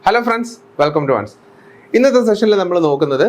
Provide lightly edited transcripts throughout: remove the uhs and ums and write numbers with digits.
Hello friends, welcome to ones. ഇന്നത്തെ സെഷനിൽ നമ്മൾ നോക്കുന്നത്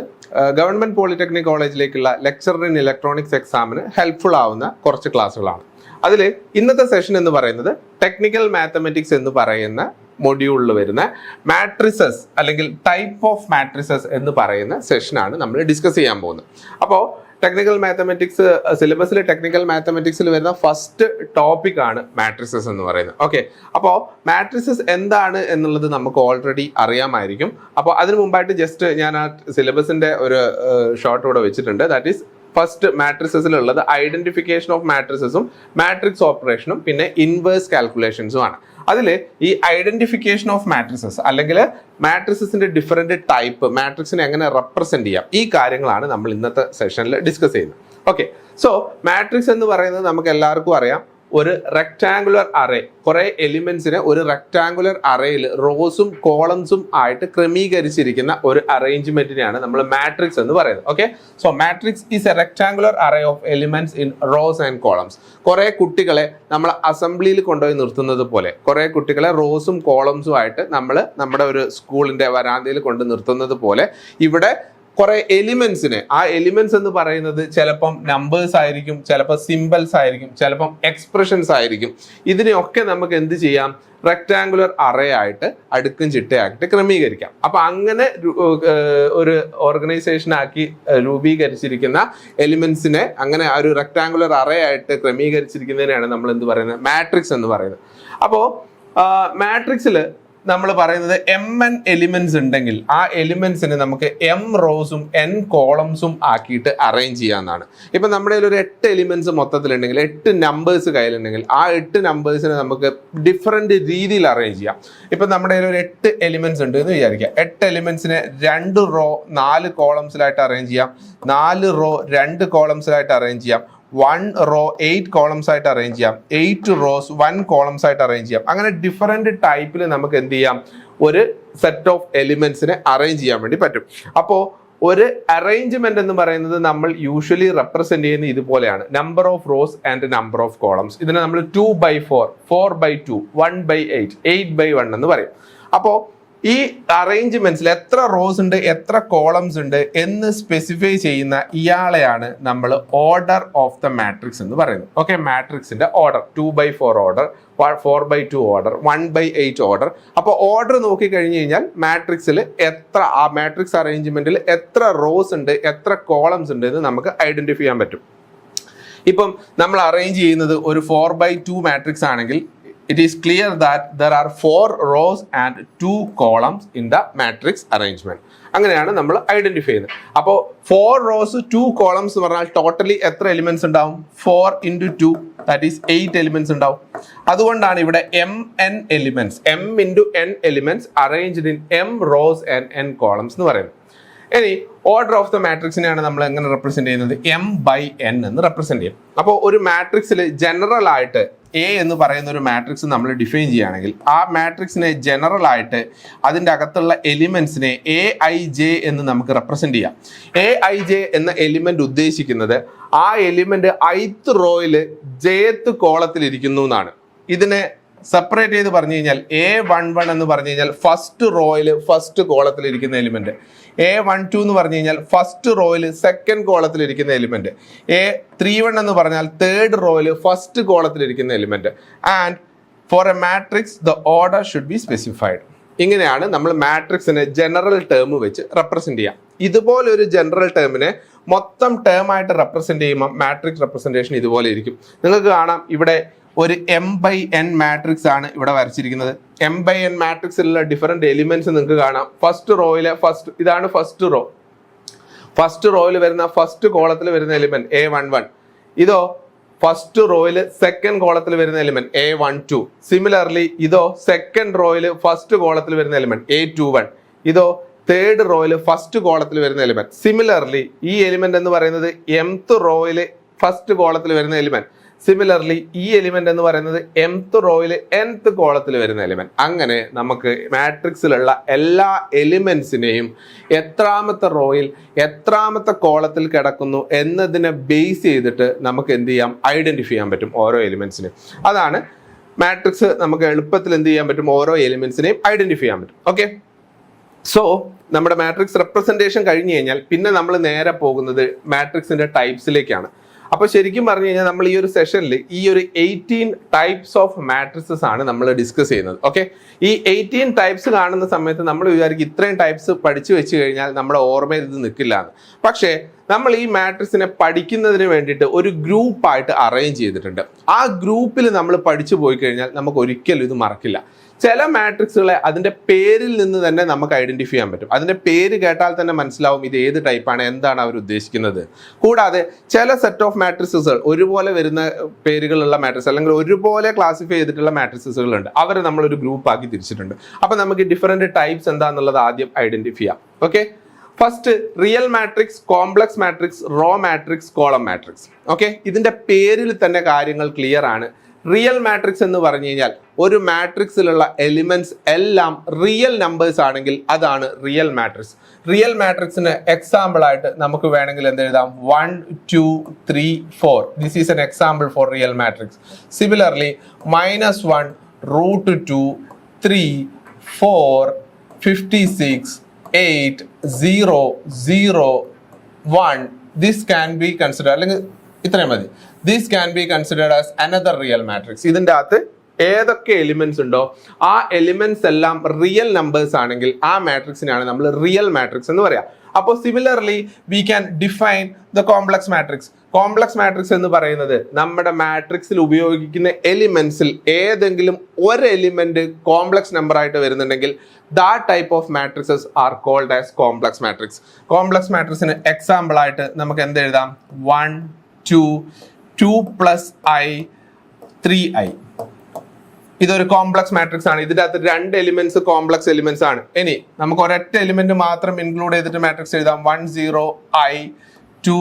ഗവൺമെന്റ് പോളിടെക്നിക് കോളേജിലേക്കുള്ള ലെക്ചർ ഇൻ ഇലക്ട്രോണിക്സ് എക്സാമിന് ഹെൽപ്ഫുൾ ആവുന്ന കുറച്ച് ക്ലാസ്സുകളാണ്. അതിൽ ഇന്നത്തെ സെഷൻ എന്ന് പറയുന്നത് ടെക്നിക്കൽ മാത്തമെറ്റിക്സ് എന്ന് പറയുന്ന മൊഡ്യൂളിൽ വരുന്ന മാട്രിസസ് അല്ലെങ്കിൽ ടൈപ്പ് ഓഫ് മാട്രിസസ് എന്ന് പറയുന്ന സെഷനാണ് നമ്മൾ ഡിസ്കസ് ചെയ്യാൻ പോകുന്നത്. അപ്പോൾ ടെക്നിക്കൽ മാത്തമെറ്റിക്സ് സിലബസിൽ ടെക്നിക്കൽ മാത്തമെറ്റിക്സിൽ വരുന്ന ഫസ്റ്റ് ടോപ്പിക് ആണ് മാട്രിസസ് എന്ന് പറയുന്നത്. ഓക്കെ, അപ്പോൾ മാട്രിസസ് എന്താണ് എന്നുള്ളത് നമുക്ക് ഓൾറെഡി അറിയാമായിരിക്കും. അപ്പോൾ അതിന് മുമ്പായിട്ട് ജസ്റ്റ് ഞാൻ ആ സിലബസിന്റെ ഒരു ഷോർട്ട് ഇവിടെ വെച്ചിട്ടുണ്ട്. ദാറ്റ് ഈസ് ഫസ്റ്റ് മാട്രിസസിലുള്ളത് ഐഡന്റിഫിക്കേഷൻ ഓഫ് മാട്രിസസും മാട്രിക്സ് ഓപ്പറേഷനും പിന്നെ ഇൻവേഴ്സ് കാൽക്കുലേഷൻസും ആണ്. അതിൽ ഈ ഐഡന്റിഫിക്കേഷൻ ഓഫ് മാട്രിസസ് അല്ലെങ്കിൽ മാട്രിസസിന്റെ ഡിഫറെന്റ് ടൈപ്പ്, മാട്രിക്സിനെ എങ്ങനെ റെപ്രസെന്റ് ചെയ്യാം, ഈ കാര്യങ്ങളാണ് നമ്മൾ ഇന്നത്തെ സെഷനിൽ ഡിസ്കസ് ചെയ്യുന്നത്. ഓക്കെ, സോ മാട്രിക്സ് എന്ന് പറയുന്നത് നമുക്ക് എല്ലാവർക്കും അറിയാം, ഒരു റെക്ടാങ്കുലർ അറേ, കുറെ എലിമെന്റ്സിനെ ഒരു റെക്ടാങ്കുലർ അറേയിൽ റോസും കോളംസും ആയിട്ട് ക്രമീകരിച്ചിരിക്കുന്ന ഒരു അറേഞ്ച്മെന്റിനെയാണ് നമ്മൾ മാട്രിക്സ് എന്ന് പറയുന്നത്. Okay, so matrix is A rectangular array of elements in rose and columns. കുറെ കുട്ടികളെ നമ്മൾ അസംബ്ലിയിൽ കൊണ്ടുപോയി നിർത്തുന്നത് പോലെ കുറെ കുട്ടികളെ റോസും കോളംസും ആയിട്ട് നമ്മൾ നമ്മുടെ ഒരു സ്കൂളിന്റെ വരാന്തയിൽ കൊണ്ട് നിർത്തുന്നത് പോലെ ഇവിടെ കുറെ എലിമെന്റ്സിന്, ആ എലിമെന്റ്സ് എന്ന് പറയുന്നത് ചിലപ്പം നമ്പേഴ്സ് ആയിരിക്കും, ചിലപ്പോൾ സിമ്പിൾസ് ആയിരിക്കും, ചിലപ്പം എക്സ്പ്രഷൻസ് ആയിരിക്കും. ഇതിനെയൊക്കെ നമുക്ക് എന്ത് ചെയ്യാം, റെക്ടാങ്കുലർ അറേ ആയിട്ട് അടുക്കും ചിട്ടയാക്കിയിട്ട് ക്രമീകരിക്കാം. അപ്പൊ അങ്ങനെ ഒരു ഓർഗനൈസേഷൻ ആക്കി രൂപീകരിച്ചിരിക്കുന്ന എലിമെന്റ്സിനെ അങ്ങനെ ആ ഒരു റെക്ടാങ്കുലർ അറേ ആയിട്ട് ക്രമീകരിച്ചിരിക്കുന്നതിനാണ് നമ്മൾ എന്ത് പറയുന്നത്, മാട്രിക്സ് എന്ന് പറയുന്നത്. അപ്പോൾ മാട്രിക്സിൽ നമ്മൾ പറയുന്നത് mn എലിമെന്റ്സ് ഉണ്ടെങ്കിൽ ആ എലിമെന്റ്സിന് നമുക്ക് m റോസും n കോളംസും ആക്കിയിട്ട് അറേഞ്ച് ചെയ്യാവുന്നതാണ്. ഇപ്പം നമ്മുടെ ഒരു 8 എലിമെന്റ്സ് മൊത്തത്തിലുണ്ടെങ്കിൽ 8 നമ്പേഴ്സ് കയ്യിലുണ്ടെങ്കിൽ ആ 8 നമ്പേഴ്സിനെ നമുക്ക് ഡിഫറെന്റ് രീതിയിൽ അറേഞ്ച് ചെയ്യാം. ഇപ്പം നമ്മുടെ ഒരു 8 എലിമെന്റ്സ് ഉണ്ട് എന്ന് വിചാരിക്കുക. 8 എലിമെന്റ്സിനെ 2 റോ 4 കോളംസിലായിട്ട് അറേഞ്ച് ചെയ്യാം, 4 റോ 2 കോളംസിലായിട്ട് അറേഞ്ച് ചെയ്യാം, 1 റോ 8 കോളംസ് ആയിട്ട് അറേഞ്ച് ചെയ്യാം, 8 റോസ് 1 കോളംസ് ആയിട്ട് അറേഞ്ച് ചെയ്യാം. അങ്ങനെ ഡിഫറെന്റ് ടൈപ്പിൽ നമുക്ക് എന്ത് ചെയ്യാം, ഒരു സെറ്റ് ഓഫ് എലിമെന്റ്സിനെ അറേഞ്ച് ചെയ്യാൻ വേണ്ടി പറ്റും. അപ്പോൾ ഒരു അറേഞ്ച്മെന്റ് എന്ന് പറയുന്നത് നമ്മൾ യൂഷ്വലി റെപ്രസെന്റ് ചെയ്യുന്ന ഇതുപോലെയാണ്, number of rose and number of columns. ഇതിനെ നമ്മൾ 2/4, 4/2, 1/8, 8/1 എന്ന് പറയും. അപ്പോൾ ഈ അറേഞ്ച്മെന്റ്സിൽ എത്ര റോസ് ഉണ്ട്, എത്ര കോളംസ് ഉണ്ട് എന്ന് സ്പെസിഫൈ ചെയ്യുന്ന ഇയാളെയാണ് നമ്മൾ ഓർഡർ ഓഫ് ദ മാട്രിക്സ് എന്ന് പറയുന്നത്. ഓക്കെ, മാട്രിക്സിന്റെ ഓർഡർ 2/4 ഓർഡർ, 4/2 ഓർഡർ, 1/8 ഓർഡർ. അപ്പോൾ ഓർഡർ നോക്കി കഴിഞ്ഞു കഴിഞ്ഞാൽ മാട്രിക്സിൽ എത്ര, ആ മാട്രിക്സ് അറേഞ്ച്മെന്റിൽ എത്ര റോസ് ഉണ്ട്, എത്ര കോളംസ് ഉണ്ട് എന്ന് നമുക്ക് ഐഡന്റിഫൈ ചെയ്യാൻ പറ്റും. ഇപ്പം നമ്മൾ അറേഞ്ച് ചെയ്യുന്നത് ഒരു 4/2 മാട്രിക്സ് ആണെങ്കിൽ it is clear that there are 4 rows and 2 columns in the matrix arrangement. അങ്ങനെയാണ് നമ്മൾ ഐഡന്റിഫൈ ചെയ്യുന്നത്. അപ്പോൾ 4 rows 2 columns എന്ന് പറഞ്ഞാൽ ടോട്ടലി എത്ര എലിമെന്റ്സ് ഉണ്ടാവും, 4 into 2, ദാറ്റ് ഈസ് 8 എലിമെന്റ്സ് ഉണ്ടാവും. അതുകൊണ്ടാണ് ഇവിടെ mn elements, m into n elements arranged in m rows and n columns എന്ന് പറയുന്നത്. ഇനി ഓർഡർ ഓഫ് ദ മാട്രിക്സിനെയാണ് നമ്മൾ എങ്ങനെ റെപ്രസെന്റ് ചെയ്യുന്നത്, m/n എന്ന് റെപ്രസെന്റ് ചെയ്യും. അപ്പോൾ ഒരു മാട്രിക്സിൽ ജനറൽ ആയിട്ട് എ എന്ന് പറയുന്ന ഒരു മാട്രിക്സ് നമ്മൾ ഡിഫൈൻ ചെയ്യുകയാണെങ്കിൽ ആ മാട്രിക്സിനെ ജനറൽ ആയിട്ട് അതിൻ്റെ അകത്തുള്ള എലിമെന്റ്സിനെ aij എന്ന് നമുക്ക് റെപ്രസെന്റ് ചെയ്യാം. aij എന്ന എലിമെന്റ് ഉദ്ദേശിക്കുന്നത് ആ എലിമെന്റ് ith റോയിൽ jth കോളത്തിൽ ഇരിക്കുന്നു എന്നാണ്. ഇതിനെ സെപ്പറേറ്റ് ചെയ്ത് പറഞ്ഞു കഴിഞ്ഞാൽ a11 എന്ന് പറഞ്ഞു കഴിഞ്ഞാൽ ഫസ്റ്റ് റോയിൽ ഫസ്റ്റ് കോളത്തിൽ ഇരിക്കുന്ന എലിമെന്റ്, a12 എന്ന് പറഞ്ഞു കഴിഞ്ഞാൽ ഫസ്റ്റ് റോയിൽ സെക്കൻഡ് കോളത്തിൽ ഇരിക്കുന്ന എലിമെന്റ്, a31 എന്ന് പറഞ്ഞാൽ തേർഡ് റോയിൽ ഫസ്റ്റ് കോളത്തിൽ ഇരിക്കുന്ന element. And for a matrix the order should be specified. ഇങ്ങനെയാണ് നമ്മൾ മാട്രിക്സിനെ ജനറൽ ടേം വെച്ച് റെപ്രസെന്റ് ചെയ്യാം. ഇതുപോലെ ഒരു ജനറൽ ടേമിനെ മൊത്തം ടേം ആയിട്ട് റെപ്രസെന്റ് ചെയ്യുമ്പോൾ മാട്രിക്സ് റെപ്രസെന്റേഷൻ ഇതുപോലെ ഇരിക്കും. നിങ്ങൾക്ക് കാണാം ഇവിടെ ഒരു m/n മാട്രിക്സ് ആണ് ഇവിടെ വരച്ചിരിക്കുന്നത്. m/n മാട്രിക്സിലുള്ള ഡിഫറെന്റ് എലിമെന്റ്സ് നിങ്ങൾക്ക് കാണാം. ഫസ്റ്റ് റോയിലെ ഫസ്റ്റ്, ഇതാണ് ഫസ്റ്റ് റോ, ഫസ്റ്റ് റോയിൽ വരുന്ന ഫസ്റ്റ് കോളത്തിൽ വരുന്ന എലിമെന്റ് a11. ഇതോ ഫസ്റ്റ് റോയിൽ സെക്കൻഡ് കോളത്തിൽ വരുന്ന എലിമെന്റ് a12. സിമിലർലി ഇതോ സെക്കൻഡ് റോയിൽ ഫസ്റ്റ് കോളത്തിൽ വരുന്ന എലിമെന്റ് a21. ഇതോ തേർഡ് റോയിൽ ഫസ്റ്റ് കോളത്തിൽ വരുന്ന എലിമെന്റ്. സിമിലർലി ഈ എലിമെന്റ് എന്ന് പറയുന്നത് mth റോയിൽ ഫസ്റ്റ് കോളത്തിൽ വരുന്ന എലിമെന്റ്. സിമിലർലി ഈ എലിമെന്റ് എന്ന് പറയുന്നത് mth റോയിൽ nth കോളത്തിൽ വരുന്ന എലിമെന്റ്. അങ്ങനെ നമുക്ക് മാട്രിക്സിലുള്ള എല്ലാ എലിമെന്റ്സിനെയും എത്രാമത്തെ റോയിൽ എത്രാമത്തെ കോളത്തിൽ കിടക്കുന്നു എന്നതിനെ ബേസ് ചെയ്തിട്ട് നമുക്ക് എന്ത് ചെയ്യാം, ഐഡന്റിഫൈ ചെയ്യാൻ പറ്റും ഓരോ എലിമെന്റ്സിനെ. അതാണ് മാട്രിക്സ്. നമുക്ക് എളുപ്പത്തിൽ എന്ത് ചെയ്യാൻ പറ്റും, ഓരോ എലിമെന്റ്സിനെയും ഐഡന്റിഫൈ ചെയ്യാൻ പറ്റും. ഓക്കെ, സോ നമ്മുടെ മാട്രിക്സ് റെപ്രസെൻറ്റേഷൻ കഴിഞ്ഞ് കഴിഞ്ഞാൽ പിന്നെ നമ്മൾ നേരെ പോകുന്നത് മാട്രിക്സിന്റെ ടൈപ്സിലേക്കാണ്. അപ്പോൾ ശരിക്കും പറഞ്ഞു കഴിഞ്ഞാൽ നമ്മൾ ഈ ഒരു സെഷനിൽ ഈ ഒരു 18 ടൈപ്സ് ഓഫ് മാട്രിസസ് ആണ് നമ്മൾ ഡിസ്കസ് ചെയ്യുന്നത്. ഓക്കെ, ഈ 18 ടൈപ്സ് കാണുന്ന സമയത്ത് നമ്മൾ വിചാരിക്കും ഇത്രയും ടൈപ്സ് പഠിച്ചു വെച്ച് കഴിഞ്ഞാൽ നമ്മുടെ ഓർമ്മയിൽ ഇത് നിൽക്കില്ല എന്ന്. പക്ഷേ നമ്മൾ ഈ മാട്രിക്സിനെ പഠിക്കുന്നതിന് വേണ്ടിയിട്ട് ഒരു ഗ്രൂപ്പായിട്ട് അറേഞ്ച് ചെയ്തിട്ടുണ്ട്. ആ ഗ്രൂപ്പിൽ നമ്മൾ പഠിച്ചു പോയി കഴിഞ്ഞാൽ നമുക്ക് ഒരിക്കലും ഇത് മറക്കില്ല. ചില മാട്രിക്സുകളെ അതിൻ്റെ പേരിൽ നിന്ന് തന്നെ നമുക്ക് ഐഡന്റിഫൈ ചെയ്യാൻ പറ്റും. അതിൻ്റെ പേര് കേട്ടാൽ തന്നെ മനസ്സിലാവും ഇത് ഏത് ടൈപ്പാണ്, എന്താണ് അവർ ഉദ്ദേശിക്കുന്നത്. കൂടാതെ ചില സെറ്റ് ഓഫ് മാട്രിക്സുകൾ ഒരുപോലെ വരുന്ന പേരുകളുള്ള മാട്രിക്സ് അല്ലെങ്കിൽ ഒരുപോലെ ക്ലാസിഫൈ ചെയ്തിട്ടുള്ള മാട്രിക്സുകളുണ്ട്. അവരെ നമ്മളൊരു ഗ്രൂപ്പാക്കി തിരിച്ചിട്ടുണ്ട്. അപ്പോൾ നമുക്ക് ഡിഫറെൻറ്റ് ടൈപ്സ് എന്താണെന്നുള്ളത് ആദ്യം ഐഡന്റിഫൈ ചെയ്യാം. Okay, first real matrix, complex matrix, row matrix, column matrix. Okay, ഇതിൻ്റെ പേരിൽ തന്നെ കാര്യങ്ങൾ ക്ലിയർ ആണ്. റിയൽ മാട്രിക്സ് എന്ന് പറഞ്ഞു കഴിഞ്ഞാൽ ഒരു മാട്രിക്സിലുള്ള എലിമെന്റ്സ് എല്ലാം റിയൽ നമ്പേഴ്സ് ആണെങ്കിൽ അതാണ് റിയൽ മാട്രിക്സ്. റിയൽ മാട്രിക്സിന് എക്സാമ്പിൾ ആയിട്ട് നമുക്ക് വേണമെങ്കിൽ എന്തെഴുതാം, 1 2 3 4. This is an example for real matrix. Similarly -1 √2 3 4 56 8 0 0 1. This can be consider, അല്ലെങ്കിൽ ഇത്രയും മതി. This can be considered as another real matrix. ഇതിൻ്റെ അകത്ത് ഏതൊക്കെ എലിമെന്റ്സ് ഉണ്ടോ ആ എലിമെന്റ്സ് എല്ലാം റിയൽ നമ്പേഴ്സ് ആണെങ്കിൽ ആ മാട്രിക്സിനാണ് നമ്മൾ റിയൽ മാട്രിക്സ് എന്ന് പറയാം. അപ്പോൾ similarly we can define the complex matrix. Complex matrix എന്ന് പറയുന്നത് നമ്മുടെ മാട്രിക്സിൽ ഉപയോഗിക്കുന്ന എലിമെന്റ്സിൽ ഏതെങ്കിലും ഒരു എലിമെന്റ് കോംപ്ലക്സ് നമ്പർ ആയിട്ട് വരുന്നുണ്ടെങ്കിൽ that type of matrices are called as complex matrix. Complex matrixന് എക്സാമ്പിൾ ആയിട്ട് നമുക്ക് എന്ത് എഴുതാം, 1 2 2 + i 3i. ഇതൊരു കോംപ്ലക്സ് മാട്രിക്സ് ആണ്. ഇതിന്റെ അകത്ത് 2 എലിമെന്റ്സ് കോംപ്ലക്സ് എലിമെന്റ്സ് ആണ്. ഇനി നമുക്ക് ഒരൊറ്റ എലിമെന്റ് മാത്രം ഇൻക്ലൂഡ് ചെയ്തിട്ട് മാട്രിക്സ് എഴുതാം, 1 0 i 2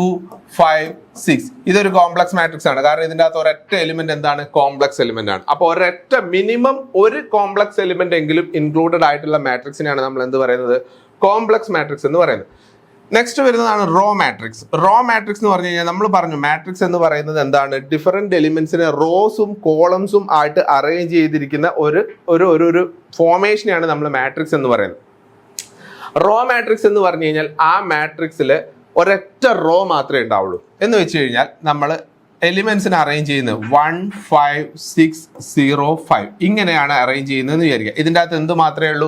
5 6. ഇതൊരു കോംപ്ലക്സ് മാട്രിക്സ് ആണ്. കാരണം ഇതിന്റെ അകത്ത് ഒരൊറ്റ എലിമെന്റ് എന്താണ്, കോംപ്ലക്സ് എലിമെന്റ് ആണ്. അപ്പോൾ ഒരൊറ്റ മിനിമം ഒരു കോംപ്ലക്സ് എലിമെന്റ് എങ്കിലും ഇൻക്ലൂഡഡ് ആയിട്ടുള്ള മാട്രിക്സിനെയാണ് നമ്മൾ എന്ത് പറയുന്നത്, കോംപ്ലക്സ് മാട്രിക്സ് എന്ന് പറയുന്നത്. നെക്സ്റ്റ് വരുന്നതാണ് റോ മാട്രിക്സ്. റോ മാട്രിക്സ് എന്ന് പറഞ്ഞു കഴിഞ്ഞാൽ നമ്മൾ പറഞ്ഞു മാട്രിക്സ് എന്ന് പറയുന്നത് എന്താണ്, ഡിഫറെന്റ് എലിമെന്റ്സിനെ റോസും കോളംസും ആയിട്ട് അറേഞ്ച് ചെയ്തിരിക്കുന്ന ഒരു ഫോർമേഷനെയാണ് നമ്മൾ മാട്രിക്സ് എന്ന് പറയുന്നത്. റോ മാട്രിക്സ് എന്ന് പറഞ്ഞു കഴിഞ്ഞാൽ ആ മാട്രിക്സിൽ ഒരൊറ്റ റോ മാത്രമേ ഉണ്ടാവുള്ളൂ. എന്ന് വെച്ച് കഴിഞ്ഞാൽ നമ്മൾ എലിമെന്റ്സിനെ അറേഞ്ച് ചെയ്യുന്നത് 1 5 6 0 5 ഇങ്ങനെയാണ് അറേഞ്ച് ചെയ്യുന്നതെന്ന് വിചാരിക്കുക. ഇതിൻ്റെ അകത്ത് എന്ത് മാത്രമേ ഉള്ളൂ,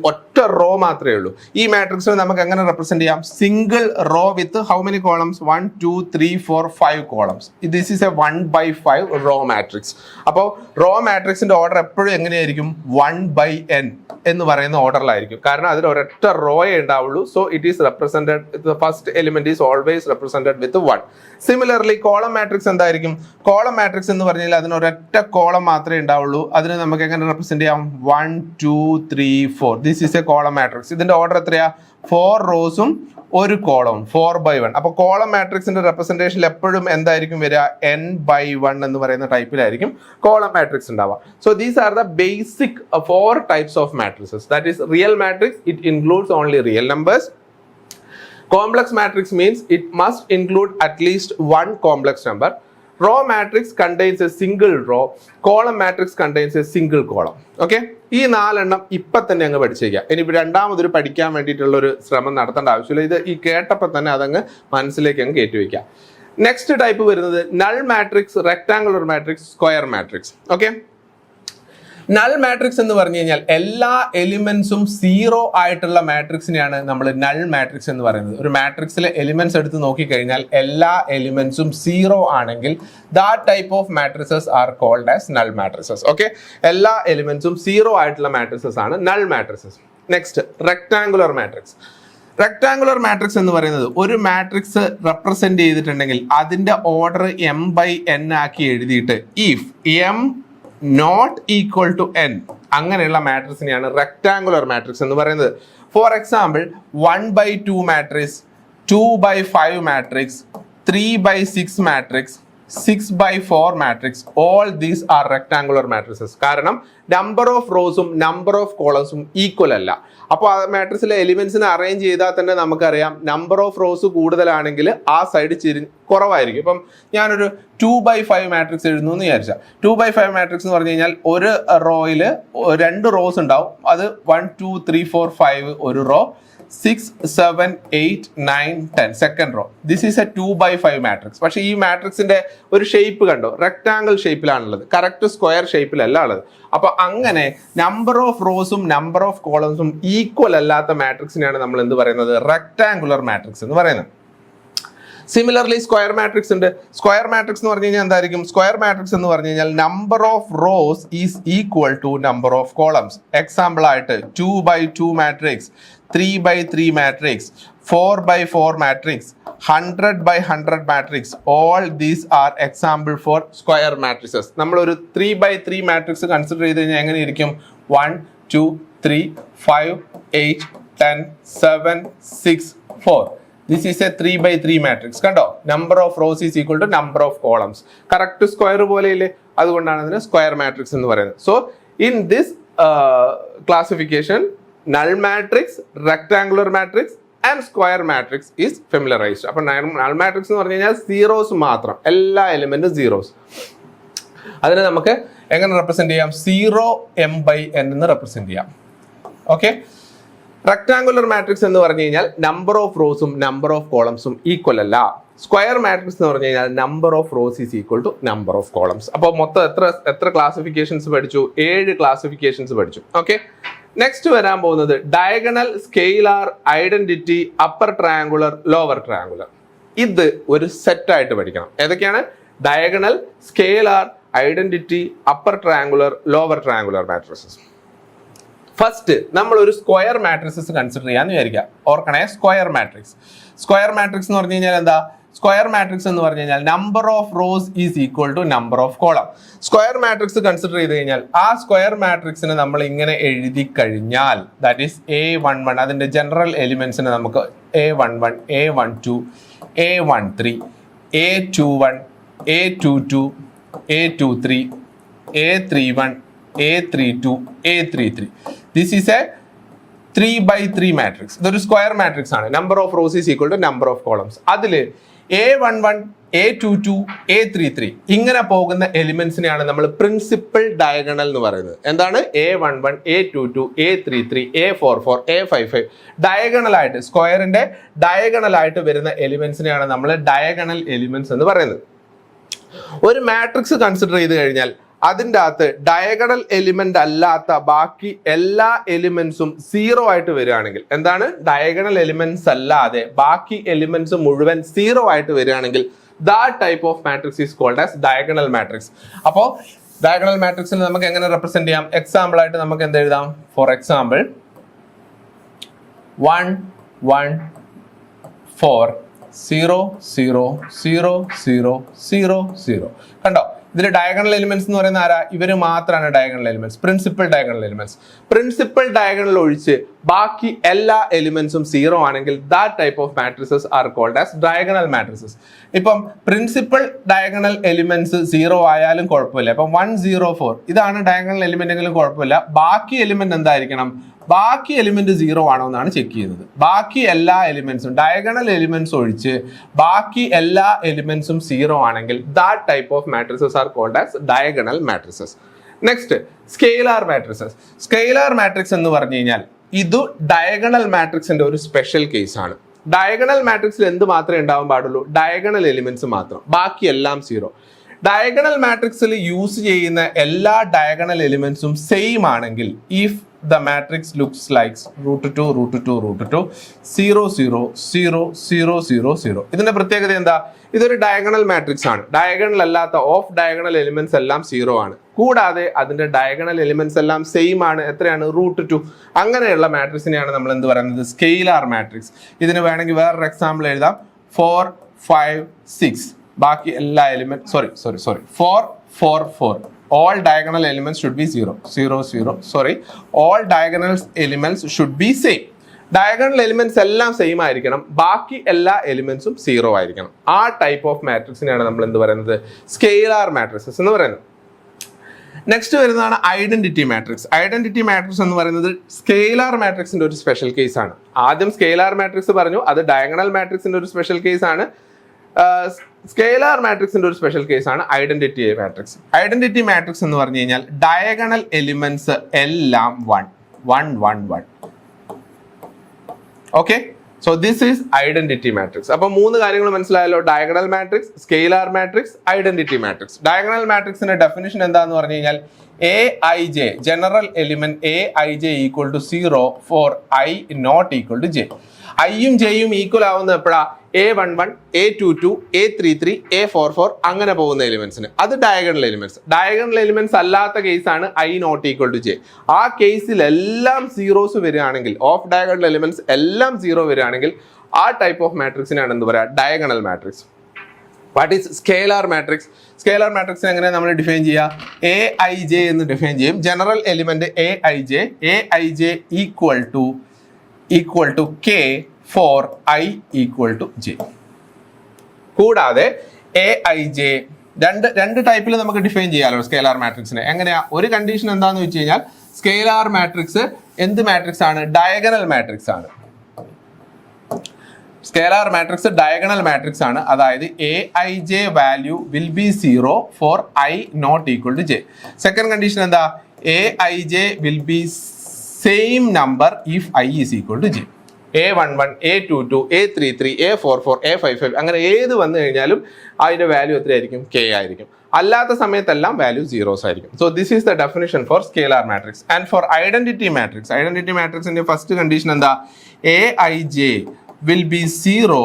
ഒറ്റ റോ മാത്രമേ ഉള്ളൂ. ഈ മാട്രിക്സിനെ നമുക്ക് എങ്ങനെ റെപ്രസെന്റ് ചെയ്യാം, single row with how many columns, 1 2 3 4 5 columns. This is a 1/5 row matrix. അപ്പോൾ റോ മാട്രിക്സിന്റെ ഓർഡർ എപ്പോഴും എങ്ങനെയായിരിക്കും, 1/n എന്ന് പറയുന്ന ഓർഡറിലായിരിക്കും. കാരണം അതിൽ ഒരൊറ്റ റോയേ ഉണ്ടാവുള്ളൂ. So it is represented, the first element is always represented with 1. Similarly column matrix എന്തായിരിക്കും, കോളം മാട്രിക്സ് എന്ന് പറഞ്ഞാൽ അതിന് ഒരൊറ്റ കോളം മാത്രമേ ഉണ്ടാവുള്ളൂ. അതിന് നമുക്ക് എങ്ങനെ റെപ്രസെന്റ് ചെയ്യാം, 1 2 3 4. This is A column matrix. ഇതിന്റെ ഓർഡർ എത്രയാ, 4 റോസും ഒരു കോളവും, 4/1. അപ്പോൾ കോളം മാട്രിക്സിന്റെ റെപ്രസെന്റേഷനിൽ എപ്പോഴും എന്തായിരിക്കും വരിക, n/1 എന്ന് പറയുന്ന ടൈപ്പിലായിരിക്കും കോളം മാട്രിക്സ് ഉണ്ടാവുക. So these are the basic 4 types of matrixes. That is real matrix, it includes only real numbers. Complex matrix means it must include at least one complex number. Row matrix contains a single row. Column matrix contains a single column. Okay? ഈ 4 എണ്ണം ഇപ്പം തന്നെ അങ്ങ് പഠിച്ചേക്കാം. ഇനിയിപ്പോൾ രണ്ടാമതൊരു പഠിക്കാൻ വേണ്ടിയിട്ടുള്ള ഒരു ശ്രമം നടത്തേണ്ട ആവശ്യമില്ല. ഇത് ഈ കേട്ടപ്പോൾ തന്നെ അതങ്ങ് മനസ്സിലേക്ക് അങ്ങ് കയറ്റി വയ്ക്കാം. നെക്സ്റ്റ് ടൈപ്പ് വരുന്നത് null matrix, rectangular matrix, square matrix. Okay, null matrix എന്ന് പറഞ്ഞു കഴിഞ്ഞാൽ എല്ലാ എലിമെന്റ്സും 0 ആയിട്ടുള്ള മാട്രിക്സിനെയാണ് നമ്മൾ നൾ മാട്രിക്സ് എന്ന് പറയുന്നത്. ഒരു മാട്രിക്സിലെ എലിമെന്റ്സ് എടുത്ത് നോക്കിക്കഴിഞ്ഞാൽ എല്ലാ എലിമെന്റ്സും 0 ആണെങ്കിൽ that type of matrices are called as null matrices. Okay, എല്ലാ എലിമെന്റ്സും 0 ആയിട്ടുള്ള മാട്രിസസ് ആണ് null matrices. Next rectangular matrix. Rectangular matrix എന്ന് പറയുന്നത് ഒരു മാട്രിക്സ് റെപ്രസെന്റ് ചെയ്തിട്ടുണ്ടെങ്കിൽ അതിന്റെ ഓർഡർ m/n ആക്കി എഴുതിയിട്ട് if m not equal to n അങ്ങനെയുള്ള മാട്രിക്സിനെയാണ് റെക്ടാങ്കുലർ മാട്രിക്സ് എന്ന് പറയുന്നത്. For example 1/2 matrix, 2/5 matrix, 3/6 matrix, 6/4 matrix, all these are rectangular matrices. കാരണം നമ്പർ ഓഫ് റോസും നമ്പർ ഓഫ് കോളംസും ഈക്വൽ അല്ല. അപ്പോൾ ആ മാട്രിക്സിലെ എലിമെന്റ്സിനെ അറേഞ്ച് ചെയ്താൽ തന്നെ നമുക്കറിയാം നമ്പർ ഓഫ് റോസ് കൂടുതലാണെങ്കിൽ ആ സൈഡ് കുറവായിരിക്കും. ഇപ്പം ഞാനൊരു 2/5 മാട്രിക്സ് എഴുതുന്നു എന്ന് വിചാരിച്ചാൽ 2/5 മാട്രിക്സ് എന്ന് പറഞ്ഞു കഴിഞ്ഞാൽ ഒരു റോയിൽ 2 റോസ് ഉണ്ടാവും. അത് 1 2 3 4 5 ഒരു റോ, 6 7 8 9 10 second row. This is a 2/5 matrix. പക്ഷേ ഈ മാട്രിക്സിന്റെ ഒരു ഷേപ്പ് കണ്ടോ, റെക്ടാങ്കിൾ ഷേപ്പിലാണുള്ളത്, കറക്റ്റ് സ്ക്വയർ ഷേപ്പിലല്ല ഉള്ളത്. അപ്പൊ അങ്ങനെ നമ്പർ ഓഫ് റോസും നമ്പർ ഓഫ് കോളംസും ഈക്വൽ അല്ലാത്ത മാട്രിക്സിനെയാണ് നമ്മൾ എന്ത് പറയുന്നത്, റെക്ടാങ്കുലർ മാട്രിക്സ് എന്ന് പറയുന്നത്. സിമിലർലി സ്ക്വയർ മാട്രിക്സ് ഉണ്ട്. സ്ക്വയർ മാട്രിക്സ് എന്ന് പറഞ്ഞു കഴിഞ്ഞാൽ എന്തായിരിക്കും? സ്ക്വയർ മാട്രിക്സ് എന്ന് പറഞ്ഞു കഴിഞ്ഞാൽ number of rows is equal to number of columns. Example ആയിട്ട് 2/2 matrix, 3/3 matrix, 4/4 matrix, 100/100 matrix, all these R example for square matrixes. നമ്മൾ ഒരു 3/3 മാട്രിക്സ് കൺസിഡർ ചെയ്ത് കഴിഞ്ഞാൽ എങ്ങനെ ഇരിക്കും? 1 2 3 5 8 10 7 6 4. This is a 3/3 matrix. കണ്ടോ, number of rows is equal to number of columns. Correct square പോലെയില്ലേ, അതുകൊണ്ടാണ് ഇതിന് സ്ക്വയർ മാട്രിക്സ് എന്ന് പറയുന്നത്. So in this classification null matrix, rectangular matrix and square matrix is familiarised. അപ്പൊ നൾ മാട്രിക്സ് എന്ന് പറഞ്ഞു കഴിഞ്ഞാൽ സീറോസ് മാത്രം, എല്ലാ എലിമെന്റും സീറോസ്. അതിനെ നമുക്ക് എങ്ങനെ റെപ്രസെന്റ് ചെയ്യാം? 0m/n എന്ന് റെപ്രസെന്റ് ചെയ്യാം. ഓക്കെ. റെക്ടാങ്കുലർ മാട്രിക്സ് എന്ന് പറഞ്ഞു കഴിഞ്ഞാൽ നമ്പർ ഓഫ് റോസും നമ്പർ ഓഫ് കോളംസും ഈക്വൽ അല്ല. സ്ക്വയർ മാട്രിക്സ് എന്ന് പറഞ്ഞു കഴിഞ്ഞാൽ number of rows is equal to number of columns. അപ്പോൾ മൊത്തം എത്ര ക്ലാസിഫിക്കേഷൻസ് പഠിച്ചു? 7 ക്ലാസിഫിക്കേഷൻസ് പഠിച്ചു. ഓക്കെ. നെക്സ്റ്റ് വരാൻ പോകുന്നത് diagonal, scalar, identity, upper triangular, lower triangular. ഇത് ഒരു സെറ്റ് ആയിട്ട് പഠിക്കണം. ഏതൊക്കെയാണ്? Diagonal, scalar, identity, upper triangular, lower triangular matrices. First നമ്മൾ ഒരു സ്ക്വയർ മാട്രിക്സ് കൺസിഡർ ചെയ്യാന്ന് വിചാരിക്കുക. ഓർക്കണേ, സ്ക്വയർ മാട്രിക്സ്. സ്ക്വയർ മാട്രിക്സ് എന്ന് പറഞ്ഞു കഴിഞ്ഞാൽ എന്താ? സ്ക്വയർ മാട്രിക്സ് എന്ന് പറഞ്ഞു കഴിഞ്ഞാൽ number of rows is equal to number of column. Square matrix consider ചെയ്ത് കഴിഞ്ഞാൽ ആ സ്ക്വയർ മാട്രിക്സിനെ നമ്മൾ ഇങ്ങനെ എഴുതി കഴിഞ്ഞാൽ ദാറ്റ് ഈസ് A11. അതിന്റെ ജനറൽ എലിമെന്റ്സിനെ നമുക്ക് A11, A12, A13, A21, A22, A23, A31, A32, A33. This is a 3/3 matrix. ഇതൊരു സ്ക്വയർ മാട്രിക്സ് ആണ്. Number of rows is equal to number of columns. അതിൽ A11, A22, A33 ഇങ്ങനെ പോകുന്ന എലിമെന്റ്സിനെയാണ് നമ്മൾ principal diagonal എന്ന് പറയുന്നത്. എന്താണ്? A11, A22, A33, A44, A55 ഡയഗണലായിട്ട്, സ്ക്വയറിന്റെ ഡയഗണലായിട്ട് വരുന്ന എലിമെന്റ്സിനെയാണ് നമ്മൾ ഡയഗണൽ എലിമെന്റ്സ് എന്ന് പറയുന്നത്. ഒരു മാട്രിക്സ് കൺസിഡർ ചെയ്ത് കഴിഞ്ഞാൽ അതിൻ്റെ അകത്ത് ഡയഗണൽ എലിമെന്റ് അല്ലാത്ത ബാക്കി എല്ലാ എലിമെന്റ്സും 0 ആയിട്ട് വരികയാണെങ്കിൽ, എന്താണ്? ഡയഗണൽ എലിമെന്റ്സ് അല്ലാതെ ബാക്കി എലിമെന്റ്സ് മുഴുവൻ 0 ആയിട്ട് വരികയാണെങ്കിൽ that type of matrix is called as diagonal matrix. അപ്പോൾ ഡയഗണൽ മാട്രിക്സിനെ നമുക്ക് എങ്ങനെ റെപ്രസെന്റ് ചെയ്യാം? എക്സാമ്പിൾ ആയിട്ട് നമുക്ക് എന്ത് എഴുതാം? For example 1 1 4 0 0 0 0 0 0. കണ്ടോ, ഇതിൽ ഡയഗണൽ എലിമെന്റ്സ് എന്ന് പറയുന്ന ആരാ? ഇവര് മാത്രമാണ് diagonal elements, principal diagonal elements. Principal diagonal ഒഴിച്ച് ബാക്കി എല്ലാ എലിമെന്റ്സും 0 ആണെങ്കിൽ that type of matrices are called as diagonal matrices. ഇപ്പം പ്രിൻസിപ്പൽ ഡയഗണൽ എലിമെന്റ്സ് 0 ആയാലും കുഴപ്പമില്ല. ഇപ്പം 1 0 4 ഇതാണ് ഡയഗണൽ എലിമെന്റ് എങ്കിലും കുഴപ്പമില്ല. ബാക്കി എലിമെന്റ് എന്തായിരിക്കണം? ബാക്കി എലിമെന്റ് 0 ആണോ എന്നാണ് ചെക്ക് ചെയ്യുന്നത്. ബാക്കി എല്ലാ എലിമെന്റ്സും, ഡയഗണൽ എലിമെന്റ്സ് ഒഴിച്ച് ബാക്കി എല്ലാ എലിമെന്റ്സും 0 ആണെങ്കിൽ that type of matrices are called as diagonal matrices. Next, scalar matrices. Scalar matrix എന്ന് പറഞ്ഞു കഴിഞ്ഞാൽ ഇത് ഡയഗണൽ മാട്രിക്സിന്റെ ഒരു സ്പെഷ്യൽ കേസ് ആണ്. ഡയഗണൽ മാട്രിക്സിൽ എന്ത് മാത്രമേ ഉണ്ടാവാൻ പാടുള്ളൂ? ഡയഗണൽ എലിമെന്റ്സ് മാത്രം, ബാക്കി എല്ലാം 0. ഡയഗണൽ മാട്രിക്സിൽ യൂസ് ചെയ്യുന്ന എല്ലാ ഡയഗണൽ എലിമെന്റ്സും സെയിം ആണെങ്കിൽ, if the matrix looks like √2 √2 √2 0 0 0 0 0 0. ഇതിന്റെ പ്രത്യേകത എന്താ? ഇതൊരു ഡയഗണൽ മാട്രിക്സ് ആണ്. ഡയഗണൽ അല്ലാത്ത ഓഫ് ഡയഗണൽ എലിമെന്റ്സ് എല്ലാം 0 ആണ്. കൂടാതെ അതിന്റെ ഡയഗണൽ എലിമെന്റ്സ് എല്ലാം സെയിം ആണ്. എത്രയാണ്? √2. അങ്ങനെയുള്ള മാട്രിക്സിനെയാണ് നമ്മൾ എന്ത് പറയുന്നത്? Scalar matrix. ഇതിന് വേണമെങ്കിൽ വേറൊരു എക്സാമ്പിൾ എഴുതാം. 4 5 6 ബാക്കി എല്ലാ element 4 4 4. All diagonal elements should be 0 0 0. All diagonal elements should be same. Diagonal elements എല്ലാം സെയിം ആയിരിക്കണം, ബാക്കി എല്ലാ എലിമെന്റ്സും 0 ആയിരിക്കണം. ആ ടൈപ്പ് ഓഫ് മാട്രിക്സിനെയാണ് നമ്മൾ എന്ത് പറയുന്നത്, സ്കെയിലാർ മാട്രിക്സസ് എന്ന് പറയുന്നത്. നെക്സ്റ്റ് വരുന്നതാണ് ഐഡന്റിറ്റി മാട്രിക്സ്. ഐഡന്റിറ്റി മാട്രിക്സ് എന്ന് പറയുന്നത് സ്കെയിലാർ മാട്രിക്സിന്റെ ഒരു സ്പെഷ്യൽ കേസ് ആണ്. ആദ്യം സ്കെയിലാർ മാട്രിക്സ് പറഞ്ഞു, അത് ഡയഗണൽ മാട്രിക്സിന്റെ ഒരു സ്പെഷ്യൽ കേസ് ആണ്. സ്കെയിലാർ മാട്രിക്സിന്റെ ഒരു സ്പെഷ്യൽ കേസ് ആണ് ഐഡന്റിറ്റി മാട്രിക്സ്. ഐഡന്റിറ്റി മാട്രിക്സ് എന്ന് പറഞ്ഞു കഴിഞ്ഞാൽ ഡയഗണൽ എലിമെന്റ്സ് എല്ലാം 1 1 1 1. Okay, so this is identity matrix. അപ്പൊ 3 കാര്യങ്ങൾ മനസ്സിലായല്ലോ, diagonal matrix, scalar matrix, identity matrix. Diagonal മാട്രിക്സിന്റെ ഡെഫിനിഷൻ എന്താന്ന് പറഞ്ഞു കഴിഞ്ഞാൽ Aij, general element Aij equal to 0 for I not equal to j. ഐയും ജെയും ഈക്വൽ ആവുന്ന എപ്പോഴാ, A11, A22, A33, A44 അങ്ങനെ പോകുന്ന എലിമെന്റ്സിന് അത് ഡയഗണൽ എലിമെന്റ്സ്. ഡയഗണൽ എലിമെന്റ്സ് അല്ലാത്ത കേസാണ് I not equal to j. ആ കേസിൽ എല്ലാം സീറോസ് വരികയാണെങ്കിൽ, ഓഫ് ഡയഗണൽ എലിമെന്റ്സ് എല്ലാം 0 വരികയാണെങ്കിൽ ആ ടൈപ്പ് ഓഫ് മാട്രിക്സിനാണ് എന്ത് പറയുക, diagonal matrix. What is scalar matrix? Scalar മാട്രിക്സിനെ എങ്ങനെ നമ്മൾ ഡിഫൈൻ ചെയ്യുക, Aij എന്ന് ഡിഫൈൻ ചെയ്യും. General element Aij equal to k for I equal to j. കൂടാതെ Aij രണ്ട് ടൈപ്പിൽ നമുക്ക് ഡിഫൈൻ ചെയ്യാമല്ലോ സ്കെയിലാർ മാട്രിക്സിനെ. എങ്ങനെയാ, ഒരു കണ്ടീഷൻ എന്താണെന്ന് വെച്ച് കഴിഞ്ഞാൽ സ്കെയിലാർ മാട്രിക്സ് എന്ത് മാട്രിക്സ് ആണ്, ഡയഗണൽ മാട്രിക്സ് ആണ്. സ്കെയിലാർ മാട്രിക്സ് ഡയഗണൽ മാട്രിക്സ് ആണ്. അതായത് Aij value will be 0 for I not equal to j. Second condition എന്താ, Aij will be same number if I is equal to j. A11, A22, A33, A44, A55 അങ്ങനെ ഏത് വന്നു കഴിഞ്ഞാലും അതിന്റെ value എത്രയായിരിക്കും, k ആയിരിക്കും. അല്ലാത്ത സമയത്തെല്ലാം വാല്യൂ സീറോസ് ആയിരിക്കും. So this is the definition for scalar matrix. And for identity matrix, identity മാട്രിക്സിന്റെ ഫസ്റ്റ് കണ്ടീഷൻ എന്താ, Aij will be 0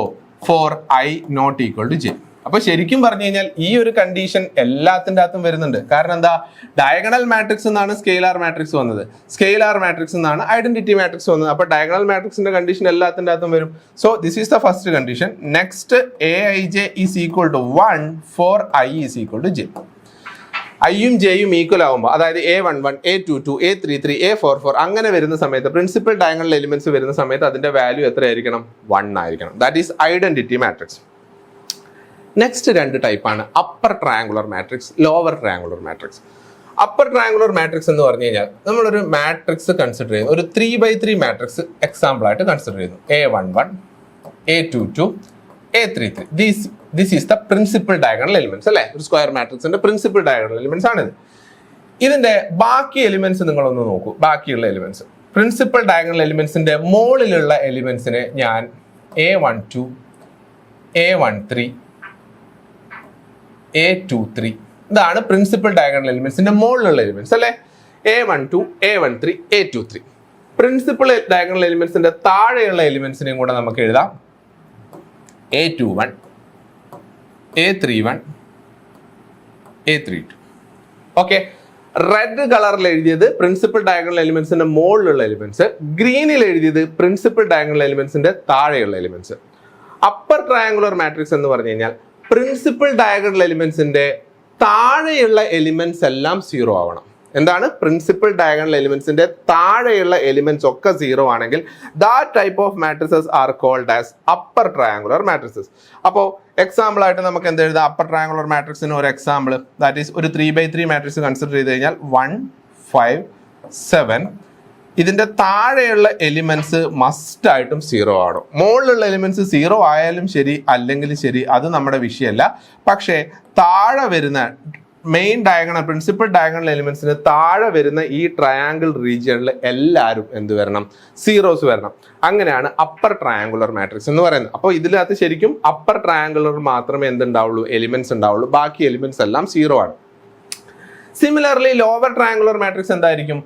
for I not equal to j. അപ്പൊ ശരിക്കും പറഞ്ഞു കഴിഞ്ഞാൽ ഈ ഒരു കണ്ടീഷൻ എല്ലാത്തിൻ്റെ അകത്തും വരുന്നുണ്ട്. കാരണം എന്താ, ഡയഗണൽ മാട്രിക്സ് എന്നാണ് സ്കെയിലാർ മാട്രിക്സ് വന്നത്, സ്കെയിലാർ മാട്രിക്സ് എന്നാണ് ഐഡന്റിറ്റി മാട്രിക്സ് വന്നത്. അപ്പൊ ഡയഗണൽ മാട്രിക്സിന്റെ കണ്ടീഷൻ എല്ലാത്തിൻ്റെ അകത്തും വരും. So this is the first condition. Next, Aij is equal to 1 for I is equal to j. ഐയും ജെയും ഈക്വൽ ആകുമ്പോൾ, അതായത് A11, A22, A33, A44 അങ്ങനെ വരുന്ന സമയത്ത്, പ്രിൻസിപ്പൽ ഡയഗണൽ എലിമെന്റ്സ് വരുന്ന സമയത്ത് അതിന്റെ വാല്യൂ എത്രയായിരിക്കണം, 1 ആയിരിക്കണം. That is identity matrix. Next രണ്ട് ടൈപ്പാണ് upper triangular matrix, lower triangular matrix. Upper triangular matrix എന്ന് പറഞ്ഞു കഴിഞ്ഞാൽ നമ്മളൊരു മാട്രിക്സ് കൺസിഡർ ചെയ്യുന്നു, ഒരു 3x3 മാട്രിക്സ് എക്സാമ്പിൾ ആയിട്ട് കൺസിഡർ ചെയ്യുന്നു. A11, A22, A33. This is the principal diagonal elements അല്ലേ, ഒരു സ്ക്വയർ മാട്രിക്സിന്റെ പ്രിൻസിപ്പൽ ഡയഗണൽ എലിമെന്റ്സ് ആണിത്. ഇതിന്റെ ബാക്കി എലിമെന്റ്സ് നിങ്ങളൊന്ന് നോക്കൂ. ബാക്കിയുള്ള എലിമെന്റ്സ്, പ്രിൻസിപ്പൽ ഡയഗണൽ എലിമെന്റ്സിന്റെ മുകളിലുള്ള എലിമെന്റ്സിനെ ഞാൻ A12, A13, A23 ഇതാണ് പ്രിൻസിപ്പൽ ഡയഗണൽ എലിമെന്റ്സിന്റെ മുകളിലുള്ള എലിമെന്റ്സ് അല്ലേ. A12, A13, A23. Principal diagonal എലിമെന്റ്സിന്റെ താഴെയുള്ള എലിമെന്റ്സിനെയും കൂടെ നമുക്ക് എഴുതാം A21, A31, A32. Okay, red കളറിൽ എഴുതിയത് പ്രിൻസിപ്പൽ ഡയഗണൽ എലിമെന്റ്സിന്റെ മുകളിലുള്ള എലിമെന്റ്സ്, ഗ്രീനിൽ എഴുതിയത് പ്രിൻസിപ്പൽ ഡയഗണൽ എലിമെന്റ്സിന്റെ താഴെയുള്ള എലിമെന്റ്സ്. അപ്പർ ട്രയാങ്കുലർ മാട്രിക്സ് എന്ന് പറഞ്ഞു കഴിഞ്ഞാൽ പ്രിൻസിപ്പൽ ഡയഗണൽ എലിമെന്റ്സിന്റെ താഴെയുള്ള എലിമെന്റ്സ് എല്ലാം 0 ആവണം. എന്താണ്, പ്രിൻസിപ്പൽ ഡയഗണൽ എലിമെന്റ്സിന്റെ താഴെയുള്ള എലിമെന്റ്സ് ഒക്കെ 0 ആണെങ്കിൽ that type of matrices are called as upper triangular matrices. അപ്പോൾ എക്സാമ്പിൾ ആയിട്ട് നമുക്ക് എന്ത് എഴുതാം, അപ്പർ ട്രയാങ്കുലർ മാട്രിക്സിന് ഒരു എക്സാമ്പിൾ, ദാറ്റ് ഈസ് ഒരു 3x3 മാട്രിക്സ് കൺസിഡർ ചെയ്ത് കഴിഞ്ഞാൽ 1, 5, 7. ഇതിന്റെ താഴെയുള്ള എലിമെന്റ്സ് മസ്റ്റ് ആയിട്ടും 0 ആണോ. മുകളിലുള്ള എലിമെന്റ്സ് 0 ആയാലും ശരി അല്ലെങ്കിൽ ശരി, അത് നമ്മുടെ വിഷയമല്ല. പക്ഷേ താഴെ വരുന്ന മെയിൻ ഡയഗണൽ, പ്രിൻസിപ്പൽ ഡയഗണൽ എലിമെന്റ്സിന് താഴെ വരുന്ന ഈ ട്രയാങ്കിൾ റീജിയണിൽ എല്ലാവരും എന്ത് വരണം, സീറോസ് വരണം. അങ്ങനെയാണ് അപ്പർ ട്രയാങ്കുലർ മാട്രിക്സ് എന്ന് പറയുന്നത്. അപ്പോൾ ഇതിനകത്ത് ശരിക്കും അപ്പർ ട്രയാങ്കുലർ മാത്രമേ എന്തുണ്ടാവുള്ളൂ, എലിമെന്റ്സ് ഉണ്ടാവുള്ളൂ. ബാക്കി എലിമെന്റ്സ് എല്ലാം 0 ആണ്. സിമിലർലി ലോവർ ട്രയാങ്കുലർ മാട്രിക്സ് എന്തായിരിക്കും,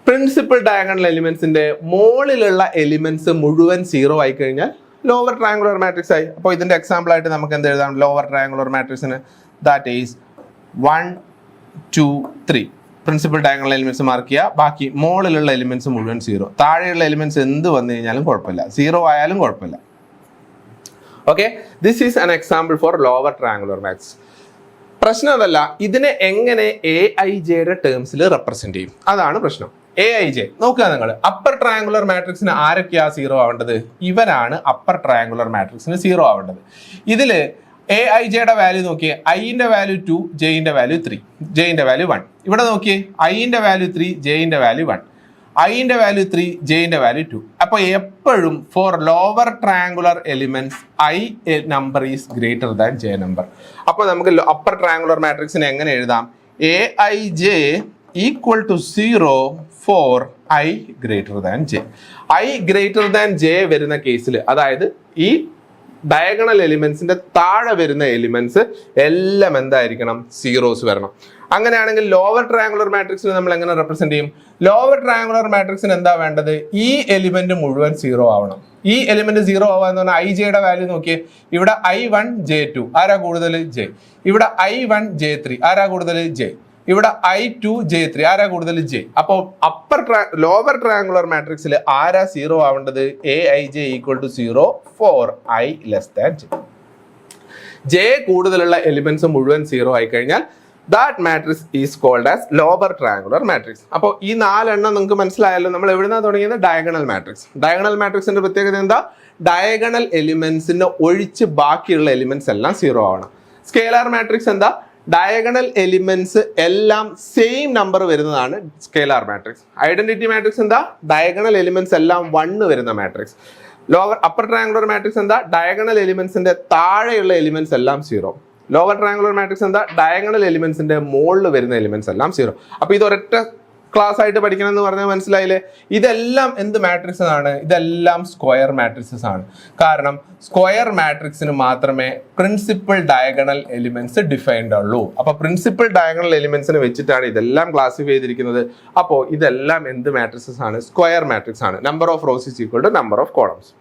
പ്രിൻസിപ്പൽ ഡയഗണൽ എലിമെന്റ്സിന്റെ മുകളിലുള്ള എലിമെന്റ്സ് മുഴുവൻ 0 ആയി കഴിഞ്ഞാൽ ലോവർ ട്രയാങ്കുലർ മാട്രിക്സ് ആയി. അപ്പോൾ ഇതിന്റെ എക്സാമ്പിൾ ആയിട്ട് നമുക്ക് എന്ത് എഴുതാം, ലോവർ ട്രയാങ്കുലർ മാട്രിക്സിന് that is 1, 2, 3 principal diagonal elements mark ചെയ്യുക. ബാക്കി മുകളിലുള്ള എലിമെന്റ്സ് മുഴുവൻ 0, താഴെയുള്ള എലിമെന്റ്സ് എന്ത് വന്നു കഴിഞ്ഞാലും കുഴപ്പമില്ല, 0 ആയാലും കുഴപ്പമില്ല. Okay, this is an example for lower triangular matrix. പ്രശ്നം അതല്ല, ഇതിനെ എങ്ങനെ Aij ടേംസിൽ റെപ്രസെന്റ് ചെയ്യും, അതാണ് പ്രശ്നം. AIJ നോക്കുക നിങ്ങൾ. അപ്പർ ട്രയാങ്കുലർ മാട്രിക്സിന് ആരൊക്കെയാ സീറോ ആവേണ്ടത്? ഇവരാണ് അപ്പർ ട്രയാങ്കുലർ മാട്രിക്സിന് സീറോ ആവേണ്ടത്. ഇതില് AIJയുടെ വാല്യൂ നോക്കിയേ, ഐന്റെ വാല്യൂ 2, ജെയിന്റെ വാല്യൂ 3, ജെയിന്റെ വാല്യൂ 1. ഇവിടെ നോക്കിയേ, ഐന്റെ വാല്യൂ 3, ജെയിന്റെ വാല്യൂ 1, ഐന്റെ വാല്യൂ 3, ജെയിന്റെ വാല്യൂ 2. അപ്പോൾ എപ്പോഴും for lower triangular elements I number is greater than J number. അപ്പോൾ നമുക്ക് അപ്പർ ട്രയാങ്കുലർ മാട്രിക്സിനെ എങ്ങനെ എഴുതാം? AIJ equal to 0 for I greater than J. I greater than J വരുന്ന കേസിൽ, അതായത് ഈ ഡയഗണൽ എലിമെന്റ്സിന്റെ താഴെ വരുന്ന എലിമെന്റ്സ് എല്ലാം എന്തായിരിക്കണം? സീറോസ് വരണം. അങ്ങനെയാണെങ്കിൽ ലോവർ ട്രയാങ്കുലർ മാട്രിക്സിന് നമ്മൾ എങ്ങനെ റെപ്രസെന്റ് ചെയ്യും? ലോവർ ട്രയാങ്കുലർ മാട്രിക്സിന് എന്താ വേണ്ടത്? ഈ എലിമെന്റ് മുഴുവൻ സീറോ ആവണം. ഈ എലിമെന്റ് സീറോ ആവാന്ന് പറഞ്ഞാൽ IJയുടെ വാല്യൂ നോക്കിയേ, ഇവിടെ I1 J2 ആരാ കൂടുതൽ? ജെ. ഇവിടെ I1 J3 ആരാ കൂടുതൽ? ജെ. ഇവിടെ I2 J3 ആരാ കൂടുതൽ? ജെ. അപ്പോൾ ലോവർ ട്രയാങ്കുലർ മാട്രിക്സിൽ ആരാ സീറോ ആവേണ്ടത്? AIJ equal to 0 for I less than J. J കൂടുതലുള്ള എലിമെന്റ്സ് മുഴുവൻ സീറോ ആയി കഴിഞ്ഞാൽ that matrix is called as lower triangular matrix. അപ്പോൾ ഈ 4 എണ്ണം നിങ്ങൾക്ക് മനസ്സിലായല്ലോ. നമ്മൾ എവിടുന്നാ തുടങ്ങിയത്? Diagonal matrix. ഡയഗണൽ മാട്രിക്സിന്റെ പ്രത്യേകത എന്താ? ഡയഗണൽ എലിമെന്റ്സിന്റെ ഒഴിച്ച് ബാക്കിയുള്ള എലിമെന്റ്സ് എല്ലാം സീറോ ആവണം. സ്കേലാർ മാട്രിക്സ് എന്താ? ഡയഗണൽ എലിമെന്റ്സ് എല്ലാം സെയിം നമ്പർ വരുന്നതാണ് സ്കേലാർ മാട്രിക്സ്. ഐഡന്റിറ്റി മാട്രിക്സ് എന്താ? ഡയഗണൽ എലിമെന്റ്സ് എല്ലാം 1 വരുന്ന മാട്രിക്സ്. അപ്പർ ട്രയാങ്കുലർ മാട്രിക്സ് എന്താ? ഡയഗണൽ എലിമെന്റ്സിന്റെ താഴെയുള്ള എലിമെന്റ്സ് എല്ലാം സീറോ. ലോവർ ട്രയാങ്കുലർ മാട്രിക്സ് എന്താ? ഡയഗണൽ എലിമെന്റ്സിന്റെ മുകളിൽ വരുന്ന എലിമെന്റ്സ് എല്ലാം സീറോ. അപ്പൊ ഇത് ഒരൊറ്റ ക്ലാസ് ആയിട്ട് പഠിക്കണം എന്ന് പറഞ്ഞാൽ മനസ്സിലായില്ലേ? ഇതെല്ലാം എന്ത് മാട്രിക്സസ് ആണ്? ഇതെല്ലാം സ്ക്വയർ മാട്രിക്സസ് ആണ്. കാരണം സ്ക്വയർ മാട്രിക്സിന് മാത്രമേ പ്രിൻസിപ്പൽ ഡയഗണൽ എലിമെന്റ്സ് ഡിഫൈൻഡ് ഉള്ളൂ. അപ്പൊ പ്രിൻസിപ്പൽ ഡയഗണൽ എലിമെന്റ്സിനെ വെച്ചിട്ടാണ് ഇതെല്ലാം ക്ലാസിഫൈ ചെയ്തിരിക്കുന്നത്. അപ്പോൾ ഇതെല്ലാം എന്ത് മാട്രിക്സസ് ആണ്? സ്ക്വയർ മാട്രിക്സ് ആണ്. Number of rows is equal to number of columns.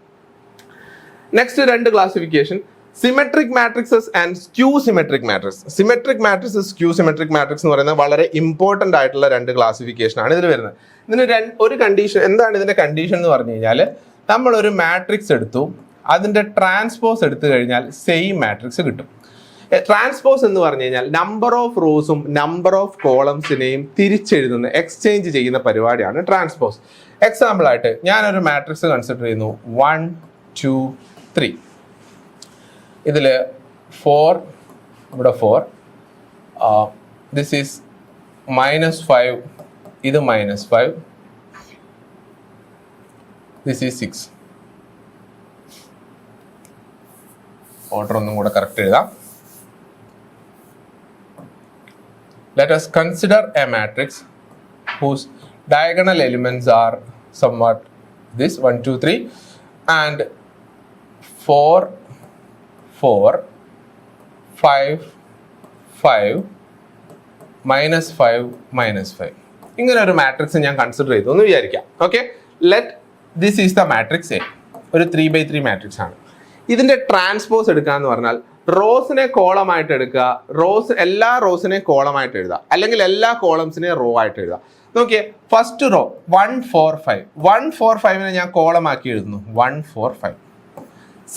Next 2 classification, symmetric matrices and skew symmetric matrix. Symmetric matrix, skew symmetric matrix എന്ന് പറയുന്നത് വളരെ ഇമ്പോർട്ടന്റ് ആയിട്ടുള്ള 2 ക്ലാസിഫിക്കേഷൻ ആണ് ഇതിൽ വരുന്നത്. ഇതിന് ഒരു കണ്ടീഷൻ, എന്താണ് ഇതിന്റെ കണ്ടീഷൻ എന്ന് പറഞ്ഞു കഴിഞ്ഞാൽ, നമ്മൾ ഒരു മാട്രിക്സ് എടുത്തു, അതിന്റെ ട്രാൻസ്പോസ് എടുത്തു കഴിഞ്ഞാൽ സെയിം മാട്രിക്സ് കിട്ടും. ട്രാൻസ്പോസ് എന്ന് പറഞ്ഞു കഴിഞ്ഞാൽ നമ്പർ ഓഫ് റോസും നമ്പർ ഓഫ് കോളംസിനെയും തിരിച്ചെഴുതുന്ന, എക്സ്ചേഞ്ച് ചെയ്യുന്ന പരിപാടിയാണ് ട്രാൻസ്പോസ്. എക്സാമ്പിൾ ആയിട്ട് ഞാനൊരു മാട്രിക്സ് കൺസിഡർ ചെയ്യുന്നു, 1 2 3. ഇതിൽ 4, ഇവിടെ 4, ദിസ് ഈസ് -5, ഇത് -5, ദിസ് ഈസ് 6. ഓർഡർ ഒന്നും കൂടെ കറക്റ്റ് എഴുതാം. Let us consider a matrix whose diagonal elements are somewhat this 1 2 3 and 4 4 5 5 -5 -5. ഇങ്ങനെ ഒരു മാട്രിക്സ് ഞാൻ കൺസിഡർ ചെയ്തു എന്ന് വിചാരിക്കാം. Okay, let this is the matrix A. ഒരു 3x3 മാട്രിക്സ് ആണ്. ഇതിന്റെ ട്രാൻസ്പോസ് എടുക്കുക എന്ന് പറഞ്ഞാൽ റോസിനെ കോളമായിട്ട് എടുക്കുക, എല്ലാ റോസിനെ കോളമായിട്ട് എഴുതുക, അല്ലെങ്കിൽ എല്ലാ കോളംസിനെ റോ ആയിട്ട് എഴുതുക. നോക്കിയേ, ഫസ്റ്റ് റോ 1 4 5, 1 4 5 ഞാൻ കോളമാക്കി എഴുതുന്നു, 1 4 5.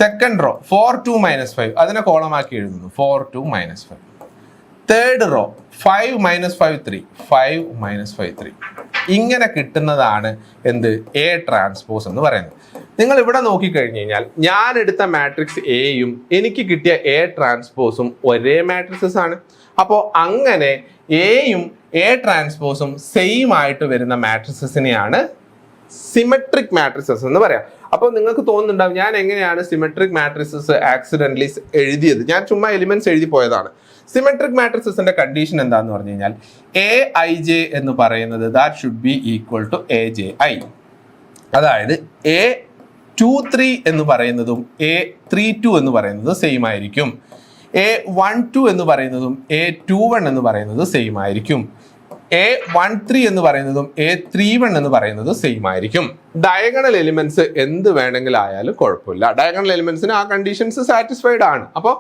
സെക്കൻഡ് റോ 4 2 -5, അതിനെ കോളമാക്കി എഴുതുന്നു, 4 2 -5. Third row 5 -5 3, 5 -5 3. ഇങ്ങനെ കിട്ടുന്നതാണ് എന്ത്? എ ട്രാൻസ്പോസ് എന്ന് പറയുന്നത്. നിങ്ങൾ ഇവിടെ നോക്കിക്കഴിഞ്ഞ് കഴിഞ്ഞാൽ ഞാൻ എടുത്ത മാട്രിക്സ് എയും എനിക്ക് കിട്ടിയ എ ട്രാൻസ്പോസും ഒരേ മാട്രിക്സസ് ആണ്. അപ്പോൾ അങ്ങനെ എയും എ ട്രാൻസ്പോസും സെയിം ആയിട്ട് വരുന്ന മാട്രിക്സസിനെയാണ് സിമെട്രിക് മാട്രിക്സസ് എന്ന് പറയാം. അപ്പോൾ നിങ്ങൾക്ക് തോന്നുന്നുണ്ടാവും ഞാൻ എങ്ങനെയാണ് സിമെട്രിക് മാട്രിക്സസ് ആക്സിഡന്റലി എഴുതിയത്, ഞാൻ ചുമ്മാ എലിമെന്റ്സ് എഴുതി പോയതാണ്. സിമെട്രിക് മാട്രിക്സസിന്റെ കണ്ടീഷൻ എന്താന്ന് പറഞ്ഞു കഴിഞ്ഞാൽ AIJ എന്ന് പറയുന്നത് that should be equal to AJI. അതായത് A23 എന്ന് പറയുന്നതും A32 എന്ന് പറയുന്നതും സെയിം ആയിരിക്കും. A12 എന്ന് പറയുന്നതും A21 എന്ന് പറയുന്നത് സെയിം ആയിരിക്കും. A13 എന്ന് പറയുന്നതും A31 എന്ന് പറയുന്നത് സെയിം ആയിരിക്കും. ഡയഗണൽ എലിമെന്റ്സ് എന്ത് വേണമെങ്കിലും ആയാലും കുഴപ്പമില്ല, ഡയഗണൽ എലിമെന്റ്സിന് ആ കണ്ടീഷൻസ് സാറ്റിസ്ഫൈഡ് ആണ്. അപ്പോൾ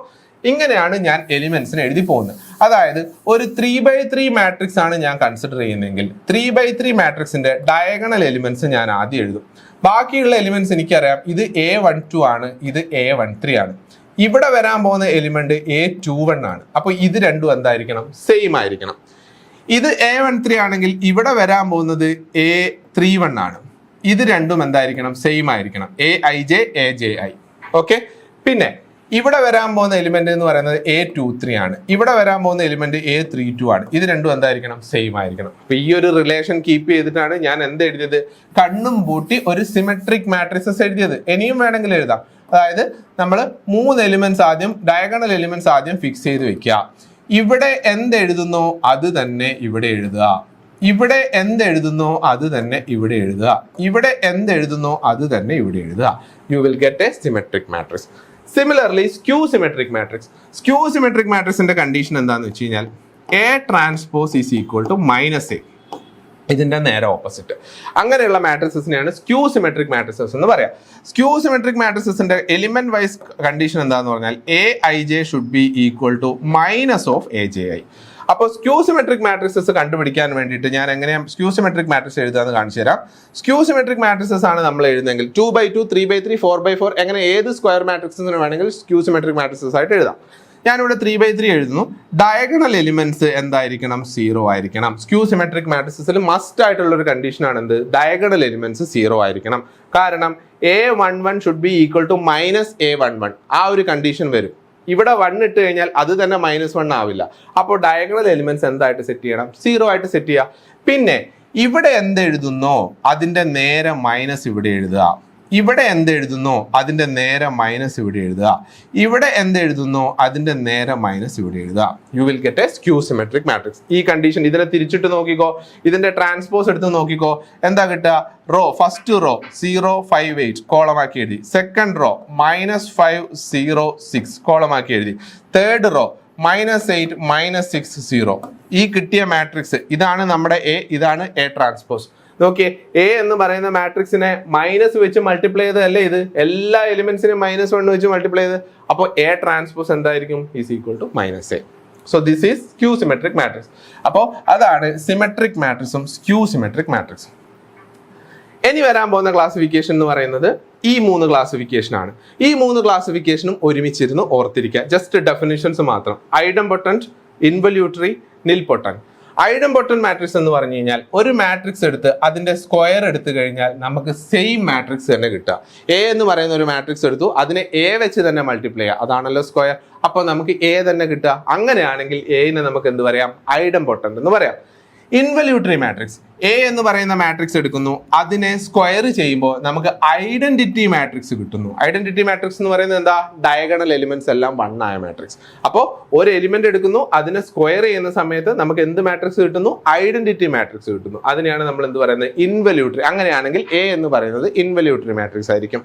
ഇങ്ങനെയാണ് ഞാൻ എലിമെന്റ്സിന് എഴുതി പോകുന്നത്. അതായത് ഒരു 3x3 മാട്രിക്സ് ആണ് ഞാൻ കൺസിഡർ ചെയ്യുന്നതെങ്കിൽ 3x3 മാട്രിക്സിന്റെ ഡയഗണൽ എലിമെന്റ്സ് ഞാൻ ആദ്യം എഴുതും. ബാക്കിയുള്ള എലിമെന്റ്സ് എനിക്കറിയാം, ഇത് A12 ആണ്, ഇത് A13 ആണ്. ഇവിടെ വരാൻ പോകുന്ന എലിമെന്റ് A21 ആണ്. അപ്പോൾ ഇത് രണ്ടും എന്തായിരിക്കണം? സെയിം ആയിരിക്കണം. ഇത് A13 ആണെങ്കിൽ ഇവിടെ വരാൻ പോകുന്നത് A31 ആണ്. ഇത് രണ്ടും എന്തായിരിക്കണം? സെയിം ആയിരിക്കണം. AIJ AJI. ഓക്കെ. പിന്നെ ഇവിടെ വരാൻ പോകുന്ന എലിമെന്റ് എന്ന് പറയുന്നത് A23 ആണ്. ഇവിടെ വരാൻ പോകുന്ന എലിമെന്റ് A32 ആണ്. ഇത് രണ്ടും എന്തായിരിക്കണം? സെയിം ആയിരിക്കണം. അപ്പൊ ഈ ഒരു റിലേഷൻ കീപ്പ് ചെയ്തിട്ടാണ് ഞാൻ എന്ത് എഴുതിയത്? കണ്ണും പൂട്ടി ഒരു സിമെട്രിക് മാട്രിക്സസ് എഴുതിയത്. ഇനിയും വേണമെങ്കിൽ എഴുതാം. അതായത് നമ്മൾ 3 എലിമെന്റ്സ് ആദ്യം, ഡയഗണൽ എലിമെന്റ്സ് ആദ്യം ഫിക്സ് ചെയ്ത് വെക്കുക. ഇവിടെ എന്ത് എഴുതുന്നോ അത് തന്നെ ഇവിടെ എഴുതുക. ഇവിടെ എന്ത് എഴുതുന്നോ അത് തന്നെ ഇവിടെ എഴുതുക. ഇവിടെ എന്ത് എഴുതുന്നോ അത് തന്നെ ഇവിടെ എഴുതുക. You will get a symmetric matrix. Similarly skew symmetric matrix. Skew symmetric മാട്രിക്സിന്റെ കണ്ടീഷൻ എന്താണെന്ന് വെച്ച് കഴിഞ്ഞാൽ A transpose is equal to -A. ഇതിന്റെ നേരെ ഓപ്പോസിറ്റ്. അങ്ങനെയുള്ള മാട്രിക്സിനെയാണ് സ്ക്യൂ സിമെട്രിക് മാട്രിക്സസ് എന്ന് പറയാം. സ്ക്യൂ സിമെട്രിക് മാട്രിക്സിന്റെ എലിമെന്റ് വൈസ് കണ്ടീഷൻ എന്താന്ന് പറഞ്ഞാൽ AIJ should be equal to -AJI. അപ്പോൾ സ്ക്യൂ സിമെട്രിക് മാട്രിക്സസ് കണ്ടുപിടിക്കാൻ വേണ്ടിയിട്ട് ഞാൻ എങ്ങനെയാണ് സ്ക്യൂ സിമെട്രിക് മാട്രിക്സ് എഴുതാന്ന് കാണിച്ചു തരാം. സ്ക്യൂ സിമെട്രിക് മാട്രിക്സസ് ആണ് നമ്മൾ എഴുതുന്നെങ്കിൽ 2x2, 3x3, 4x4 എങ്ങനെ ഏത് സ്ക്വയർ മാട്രിക്സിന് വേണമെങ്കിൽ സ്ക്യൂ സിമെട്രിക് മാട്രിക്സസ് ആയിട്ട് എഴുതാം. ഞാനിവിടെ 3x3 എഴുതുന്നു. ഡയഗണൽ എലിമെന്റ്സ് എന്തായിരിക്കണം? 0 ആയിരിക്കണം. സ്ക്യൂ സിമെട്രിക് മാട്രിക്സിൽ മസ്റ്റ് ആയിട്ടുള്ള ഒരു കണ്ടീഷനാണ് എന്ത്? ഡയഗണൽ എലിമെന്റ്സ് 0 ആയിരിക്കണം. കാരണം A11 should be equal to -A11. ആ ഒരു കണ്ടീഷൻ വരും. ഇവിടെ 1 ഇട്ട് കഴിഞ്ഞാൽ അത് തന്നെ -1 ആവില്ല. അപ്പോൾ ഡയഗണൽ എലിമെന്റ്സ് എന്തായിട്ട് സെറ്റ് ചെയ്യണം? 0 ആയിട്ട് സെറ്റ് ചെയ്യുക. പിന്നെ ഇവിടെ എന്ത് എഴുതുന്നോ അതിന്റെ നേരെ മൈനസ് ഇവിടെ എഴുതുക. ഇവിടെ എന്ത് എഴുതുന്നോ അതിന്റെ നേരെ മൈനസ് ഇവിടെ എഴുതുക. ഇവിടെ എന്ത് എഴുതുന്നോ അതിന്റെ നേരെ മൈനസ് ഇവിടെ എഴുതുക. You will get A skew symmetric matrix. ഈ കണ്ടീഷൻ ഇതിനെ തിരിച്ചിട്ട് നോക്കിക്കോ. ഇതിന്റെ ട്രാൻസ്പോസ് എടുത്ത് നോക്കിക്കോ. എന്താ കിട്ടുക? റോ ഫസ്റ്റ് റോ 0, 5, 8 കോളമാക്കി എഴുതി. സെക്കൻഡ് റോ -5, 0, 6 കോളമാക്കി എഴുതി. Third row -8, -6, 0. ഈ കിട്ടിയ മാട്രിക്സ് ഇതാണ് നമ്മുടെ A. ഇതാണ് A ട്രാൻസ്പോസ്. നോക്കിയേ, A എന്ന് പറയുന്ന മാട്രിക്സിനെ മൈനസ് വെച്ച് മൾട്ടിപ്ലൈ ചെയ്തതല്ലേ ഇത്? എല്ലാ എലിമെന്റ്സിനെയും -1 വെച്ച് മൾട്ടിപ്ലൈ ചെയ്ത്. അപ്പോൾ A ട്രാൻസ്പോസ് എന്തായിരിക്കും? Is equal to -A. So this is skew symmetric matrix. അപ്പോൾ അതാണ് സിമെട്രിക് മാട്രിക്സും സ്ക്യൂ സിമെട്രിക് മാട്രിക്സും. ഇനി വരാൻ പോകുന്ന ക്ലാസിഫിക്കേഷൻ എന്ന് പറയുന്നത് ഈ 3 ക്ലാസിഫിക്കേഷൻ ആണ്. ഈ 3 ക്ലാസിഫിക്കേഷനും ഒരുമിച്ചിരുന്ന് ഓർത്തിരിക്കുക. ജസ്റ്റ് ഡെഫിനിഷൻസ് മാത്രം. Idempotent, involutory, നിൽപൊട്ടന്റ്. ഐഡംപൊട്ടന്റ് മാട്രിക്സ് എന്ന് പറഞ്ഞു കഴിഞ്ഞാൽ ഒരു മാട്രിക്സ് എടുത്ത് അതിന്റെ സ്ക്വയർ എടുത്തു കഴിഞ്ഞാൽ നമുക്ക് സെയിം മാട്രിക്സ് തന്നെ കിട്ടുക. A എന്ന് പറയുന്ന ഒരു മാട്രിക്സ് എടുത്തു, അതിനെ A വെച്ച് തന്നെ മൾട്ടിപ്ലൈ ചെയ്യുക. അതാണല്ലോ സ്ക്വയർ. അപ്പോൾ നമുക്ക് A തന്നെ കിട്ടുക. അങ്ങനെയാണെങ്കിൽ Aനെ നമുക്ക് എന്ത് പറയാം? ഐഡംപൊട്ടന്റ് എന്ന് പറയാം. ഇൻവല്യൂട്ടറി മാട്രിക്സ്. A എന്ന് പറയുന്ന മാട്രിക്സ് എടുക്കുന്നു, അതിനെ സ്ക്വയർ ചെയ്യുമ്പോൾ നമുക്ക് ഐഡന്റിറ്റി മാട്രിക്സ് കിട്ടുന്നു. ഐഡന്റിറ്റി മാട്രിക്സ് എന്ന് പറയുന്നത് എന്താ? ഡയഗണൽ എലിമെന്റ്സ് എല്ലാം 1 ആയ മാട്രിക്സ്. അപ്പോൾ ഒരു എലിമെന്റ് എടുക്കുന്നു, അതിനെ സ്ക്വയർ ചെയ്യുന്ന സമയത്ത് നമുക്ക് എന്ത് മാട്രിക്സ് കിട്ടുന്നു? ഐഡന്റിറ്റി മാട്രിക്സ് കിട്ടുന്നു. അതിനെയാണ് നമ്മൾ എന്ത് പറയുന്നത്? ഇൻവല്യൂട്ടറി. അങ്ങനെയാണെങ്കിൽ A എന്ന് പറയുന്നത് ഇൻവല്യൂട്ടറി മാട്രിക്സ് ആയിരിക്കും.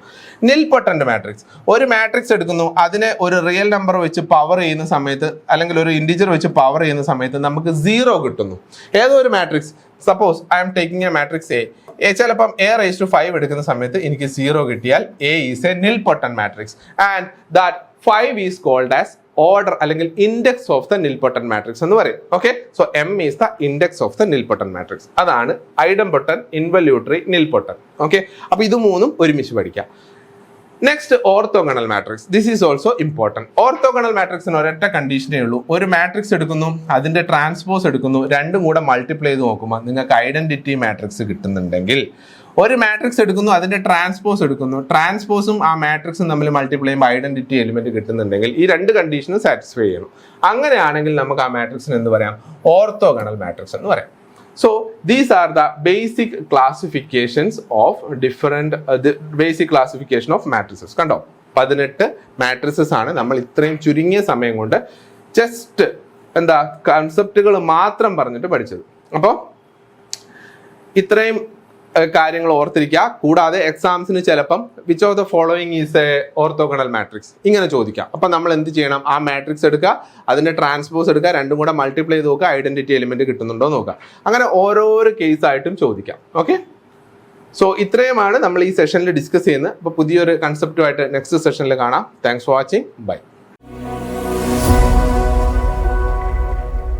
നിൽപൊട്ടന്റ് മാട്രിക്സ്. ഒരു മാട്രിക്സ് എടുക്കുന്നു, അതിനെ ഒരു റിയൽ നമ്പർ വെച്ച് പവർ ചെയ്യുന്ന സമയത്ത് അല്ലെങ്കിൽ ഒരു ഇൻഡിജർ വെച്ച് പവർ ചെയ്യുന്ന സമയത്ത് നമുക്ക് 0 കിട്ടുന്നു. ഏതോ ഒരു matrix, suppose I'm taking a matrix A ചിലപ്പം A⁵5 എടുക്കുന്ന സമയത്ത് എനിക്ക് 0 കിട്ടിയാൽ A is a nilpotent matrix and that 5 is called as order അല്ലെങ്കിൽ index of the nilpotent matrix എന്ന് പറയും. Okay, so M is the index of the nilpotent matrix. അതാണ് idempotent, involutory, nilpotent. Okay, അപ്പൊ ഇത് 3ഉം ഒരുമിച്ച് പഠിക്കാം. Next orthogonal matrix. This is also important. Orthogonal മാട്രിക്സിന് ഒരൊറ്റ കണ്ടീഷനേ ഉള്ളൂ. ഒരു മാട്രിക്സ് എടുക്കുന്നു, അതിന്റെ ട്രാൻസ്പോസ് എടുക്കുന്നു, രണ്ടും കൂടെ മൾട്ടിപ്ലൈ ചെയ്ത് നോക്കുമ്പോൾ നിങ്ങൾക്ക് ഐഡന്റിറ്റി മാട്രിക്സ് കിട്ടുന്നുണ്ടെങ്കിൽ, ഒരു മാട്രിക്സ് എടുക്കുന്നു, അതിന്റെ ട്രാൻസ്പോസ് എടുക്കുന്നു, ട്രാൻസ്പോസും ആ മാട്രിക്സും തമ്മിൽ മൾട്ടിപ്ലൈ ചെയ്യുമ്പോൾ ഐഡന്റിറ്റി എലിമെന്റ് കിട്ടുന്നുണ്ടെങ്കിൽ ഈ 2 കണ്ടീഷനും സാറ്റിസ്ഫൈ ചെയ്യണം. അങ്ങനെയാണെങ്കിൽ നമുക്ക് ആ മാട്രിക്സിന് എന്ത് പറയാം? ഓർത്തോഗണൽ മാട്രിക്സ് എന്ന് പറയാം. So these are the basic classifications of different basic classification of matrices. കണ്ടോ, 18 മാട്രിസസ് ആണ് നമ്മൾ ഇത്രയും ചുരുങ്ങിയ സമയം കൊണ്ട് ജസ്റ്റ് എന്താ കൺസെപ്റ്റുകൾ മാത്രം പറഞ്ഞിട്ട് പഠിച്ചത്. അപ്പോൾ ഇത്രയും കാര്യങ്ങൾ ഓർത്തിരിക്കുക. കൂടാതെ എക്സാംസിന് ചിലപ്പം which of the following is A orthogonal matrix ഇങ്ങനെ ചോദിക്കാം. അപ്പം നമ്മൾ എന്ത് ചെയ്യണം? ആ മാട്രിക്സ് എടുക്കുക, അതിന്റെ ട്രാൻസ്പോസ് എടുക്കുക, രണ്ടും കൂടെ മൾട്ടിപ്ലൈ ചെയ്ത് നോക്കുക, ഐഡന്റിറ്റി എലിമെന്റ് കിട്ടുന്നുണ്ടോ നോക്കുക. അങ്ങനെ ഓരോരോ കേസായിട്ടും ചോദിക്കാം. ഓക്കെ, സോ ഇത്രയുമാണ് നമ്മൾ ഈ സെഷനിൽ ഡിസ്കസ് ചെയ്യുന്നത്. അപ്പോൾ പുതിയൊരു കൺസെപ്റ്റുമായിട്ട് നെക്സ്റ്റ് സെഷനിൽ കാണാം. Thanks for watching. ബൈ.